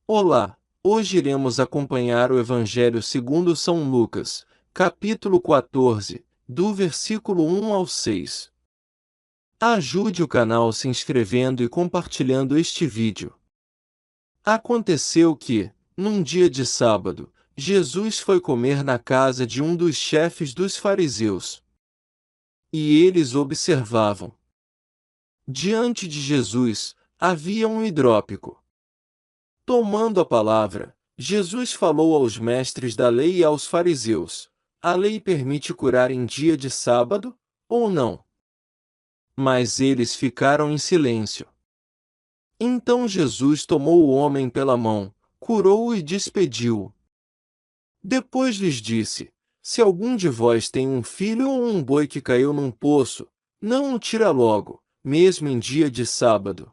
Olá, hoje iremos acompanhar o Evangelho segundo São Lucas, capítulo 14, do versículo 1 ao 6. Ajude o canal se inscrevendo e compartilhando este vídeo. Aconteceu que, num dia de sábado, Jesus foi comer na casa de um dos chefes dos fariseus. E eles observavam. Diante de Jesus, havia um hidrópico. Tomando a palavra, Jesus falou aos mestres da lei e aos fariseus: a lei permite curar em dia de sábado, ou não? Mas eles ficaram em silêncio. Então Jesus tomou o homem pela mão, curou-o e despediu-o. Depois lhes disse: se algum de vós tem um filho ou um boi que caiu num poço, não o tira logo, mesmo em dia de sábado.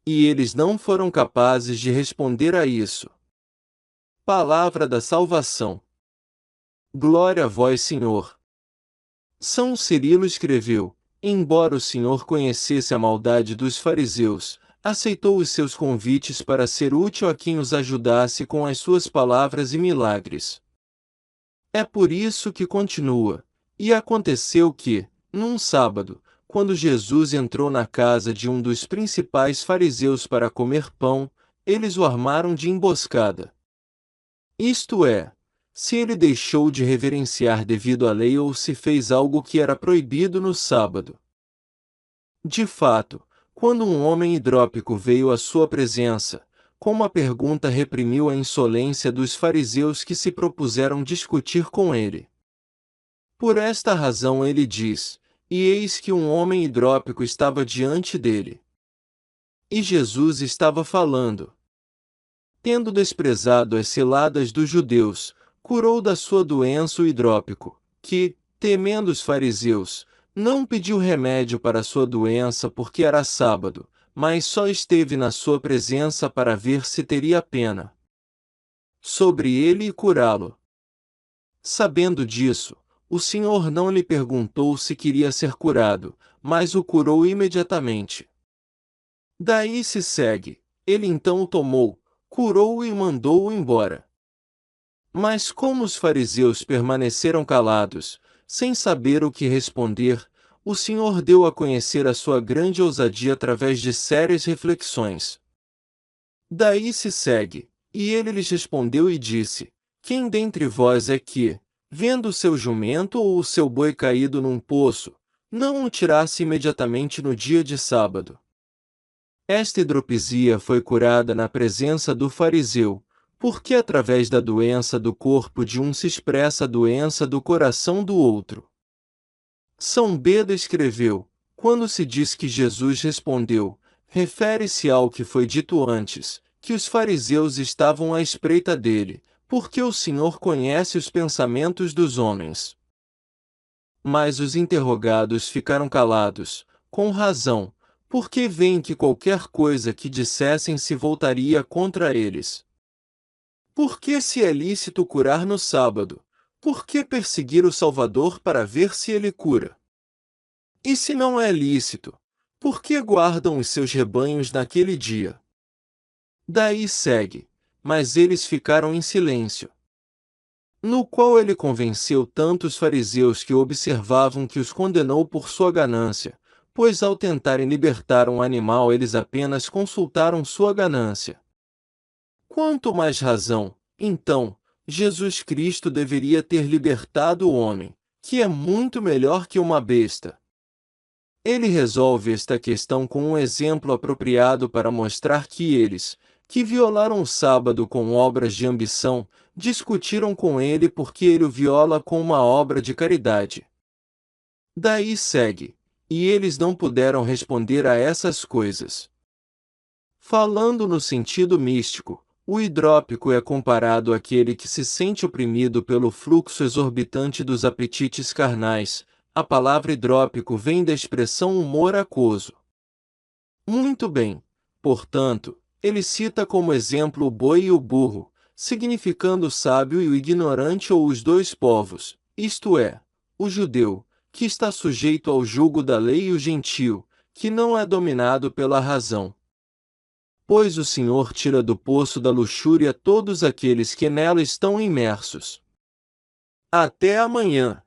E eles não foram capazes de responder a isso. Palavra da salvação. Glória a vós, Senhor. São Cirilo escreveu: embora o Senhor conhecesse a maldade dos fariseus, aceitou os seus convites para ser útil a quem os ajudasse com as suas palavras e milagres. É por isso que continua: e aconteceu que, num sábado, quando Jesus entrou na casa de um dos principais fariseus para comer pão, eles o armaram de emboscada. Isto é, se ele deixou de reverenciar devido à lei ou se fez algo que era proibido no sábado. De fato, quando um homem hidrópico veio à sua presença, com uma pergunta reprimiu a insolência dos fariseus que se propuseram discutir com ele. Por esta razão ele diz: e eis que um homem hidrópico estava diante dele. E Jesus estava falando. Tendo desprezado as ciladas dos judeus, curou da sua doença o hidrópico, que, temendo os fariseus, não pediu remédio para sua doença porque era sábado, mas só esteve na sua presença para ver se teria pena sobre ele e curá-lo. Sabendo disso, o Senhor não lhe perguntou se queria ser curado, mas o curou imediatamente. Daí se segue, ele então o tomou, curou-o e mandou-o embora. Mas como os fariseus permaneceram calados, sem saber o que responder, o Senhor deu a conhecer a sua grande ousadia através de sérias reflexões. Daí se segue, e ele lhes respondeu e disse: quem dentre vós é que, vendo o seu jumento ou o seu boi caído num poço, não o tirasse imediatamente no dia de sábado? Esta hidropisia foi curada na presença do fariseu, porque através da doença do corpo de um se expressa a doença do coração do outro. São Beda escreveu: quando se diz que Jesus respondeu, refere-se ao que foi dito antes, que os fariseus estavam à espreita dele, porque o Senhor conhece os pensamentos dos homens. Mas os interrogados ficaram calados, com razão, porque veem que qualquer coisa que dissessem se voltaria contra eles. Porque se é lícito curar no sábado, por que perseguir o Salvador para ver se ele cura? E se não é lícito, por que guardam os seus rebanhos naquele dia? Daí segue, mas eles ficaram em silêncio. No qual ele convenceu tanto os fariseus que observavam que os condenou por sua ganância, pois ao tentarem libertar um animal eles apenas consultaram sua ganância. Quanto mais razão, então, Jesus Cristo deveria ter libertado o homem, que é muito melhor que uma besta. Ele resolve esta questão com um exemplo apropriado para mostrar que eles, que violaram o sábado com obras de ambição, discutiram com ele porque ele o viola com uma obra de caridade. Daí segue, e eles não puderam responder a essas coisas. Falando no sentido místico, o hidrópico é comparado àquele que se sente oprimido pelo fluxo exorbitante dos apetites carnais. A palavra hidrópico vem da expressão humor aquoso. Muito bem, portanto, ele cita como exemplo o boi e o burro, significando o sábio e o ignorante ou os dois povos, isto é, o judeu, que está sujeito ao jugo da lei e o gentio, que não é dominado pela razão. pois o Senhor tira do poço da luxúria todos aqueles que nela estão imersos. Até amanhã.